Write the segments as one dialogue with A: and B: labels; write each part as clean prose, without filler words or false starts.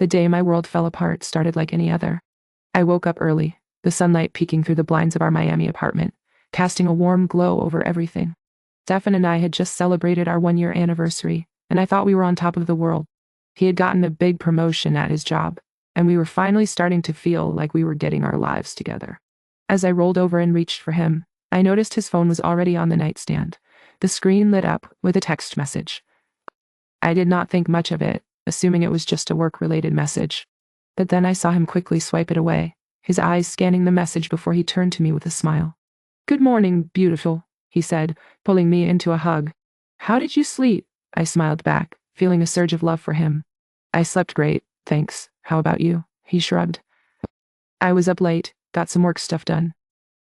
A: The day my world fell apart started like any other. I woke up early, the sunlight peeking through the blinds of our Miami apartment, casting a warm glow over everything. Stefan and I had just celebrated our 1-year anniversary, and I thought we were on top of the world. He had gotten a big promotion at his job, and we were finally starting to feel like we were getting our lives together. As I rolled over and reached for him, I noticed his phone was already on the nightstand. The screen lit up with a text message. I did not think much of it, assuming it was just a work-related message. But then I saw him quickly swipe it away, his eyes scanning the message before he turned to me with a smile. "Good morning, beautiful," he said, pulling me into a hug. "How did you sleep?" I smiled back, feeling a surge of love for him. "I slept great, thanks. How about you?" He shrugged. "I was up late, got some work stuff done."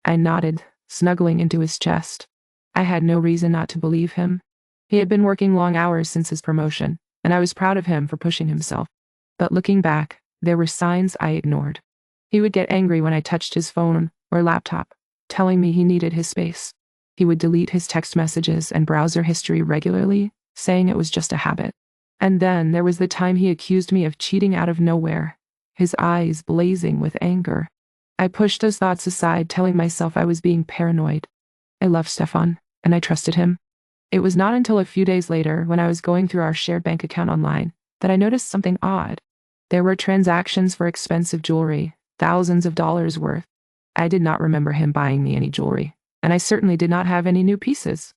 A: I nodded, snuggling into his chest. I had no reason not to believe him. He had been working long hours since his promotion, and I was proud of him for pushing himself. But looking back, there were signs I ignored. He would get angry when I touched his phone or laptop, telling me he needed his space. He would delete his text messages and browser history regularly, saying it was just a habit. And then there was the time he accused me of cheating out of nowhere, his eyes blazing with anger. I pushed those thoughts aside, telling myself I was being paranoid. I loved Stefan, and I trusted him. It was not until a few days later, when I was going through our shared bank account online, that I noticed something odd. There were transactions for expensive jewelry, thousands of dollars worth. I did not remember him buying me any jewelry, and I certainly did not have any new pieces.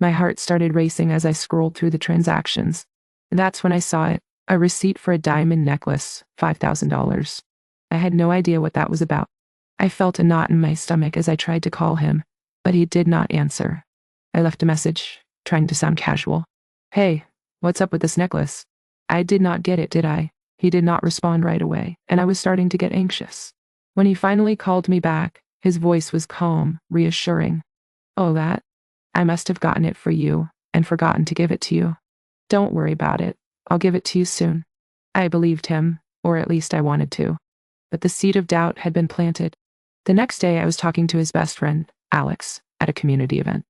A: My heart started racing as I scrolled through the transactions. That's when I saw it, a receipt for a diamond necklace, $5,000. I had no idea what that was about. I felt a knot in my stomach as I tried to call him, but he did not answer. I left a message, trying to sound casual. "Hey, what's up with this necklace?" I did not get it, did I? He did not respond right away, and I was starting to get anxious. When he finally called me back, his voice was calm, reassuring. "Oh, that? I must have gotten it for you, and forgotten to give it to you. Don't worry about it. I'll give it to you soon." I believed him, or at least I wanted to. But the seed of doubt had been planted. The next day I was talking to his best friend, Alex, at a community event.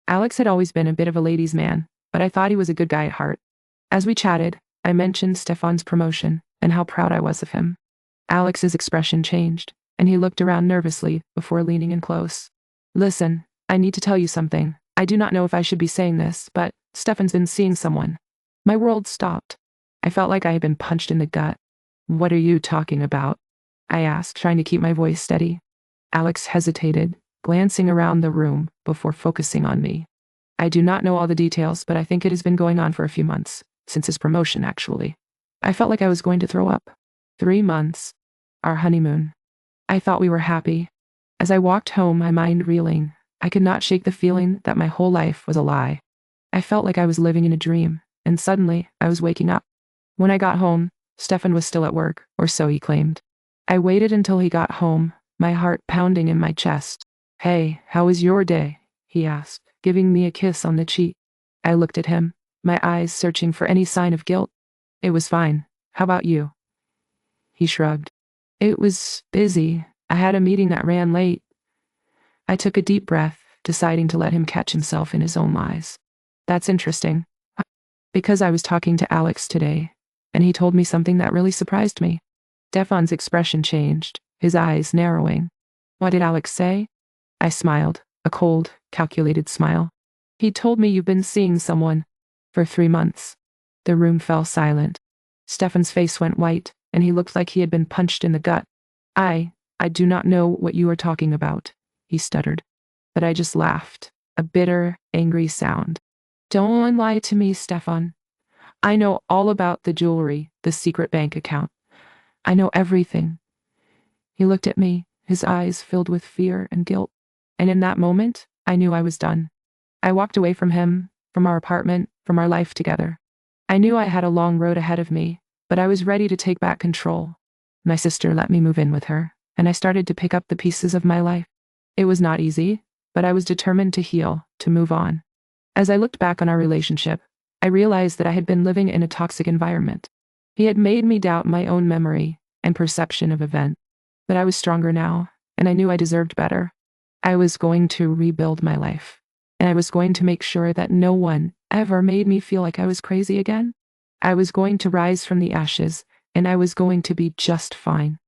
A: Alex had always been a bit of a ladies' man, but I thought he was a good guy at heart. As we chatted, I mentioned Stefan's promotion and how proud I was of him. Alex's expression changed, and he looked around nervously before leaning in close. "Listen, I need to tell you something. I do not know if I should be saying this, but Stefan's been seeing someone." My world stopped. I felt like I had been punched in the gut. "What are you talking about?" I asked, trying to keep my voice steady. Alex hesitated, glancing around the room before focusing on me. "I do not know all the details, but I think it has been going on for a few months, since his promotion, actually." I felt like I was going to throw up. 3 months. Our honeymoon. I thought we were happy. As I walked home, my mind reeling, I could not shake the feeling that my whole life was a lie. I felt like I was living in a dream, and suddenly I was waking up. When I got home, Stefan was still at work, or so he claimed. I waited until he got home, my heart pounding in my chest. "Hey, how was your day?" he asked, giving me a kiss on the cheek. I looked at him, my eyes searching for any sign of guilt. "It was fine. How about you?" He shrugged. "It was busy. I had a meeting that ran late." I took a deep breath, deciding to let him catch himself in his own lies. "That's interesting. Because I was talking to Alex today, and he told me something that really surprised me." Stefan's expression changed, his eyes narrowing. "What did Alex say?" I smiled, a cold, calculated smile. "He told me you've been seeing someone for 3 months." The room fell silent. Stefan's face went white, and he looked like he had been punched in the gut. I do not know what you are talking about," he stuttered. But I just laughed, a bitter, angry sound. "Don't lie to me, Stefan. I know all about the jewelry, the secret bank account. I know everything." He looked at me, his eyes filled with fear and guilt. And in that moment, I knew I was done. I walked away from him, from our apartment, from our life together. I knew I had a long road ahead of me, but I was ready to take back control. My sister let me move in with her, and I started to pick up the pieces of my life. It was not easy, but I was determined to heal, to move on. As I looked back on our relationship, I realized that I had been living in a toxic environment. He had made me doubt my own memory and perception of events. But I was stronger now, and I knew I deserved better. I was going to rebuild my life, and I was going to make sure that no one ever made me feel like I was crazy again. I was going to rise from the ashes and I was going to be just fine.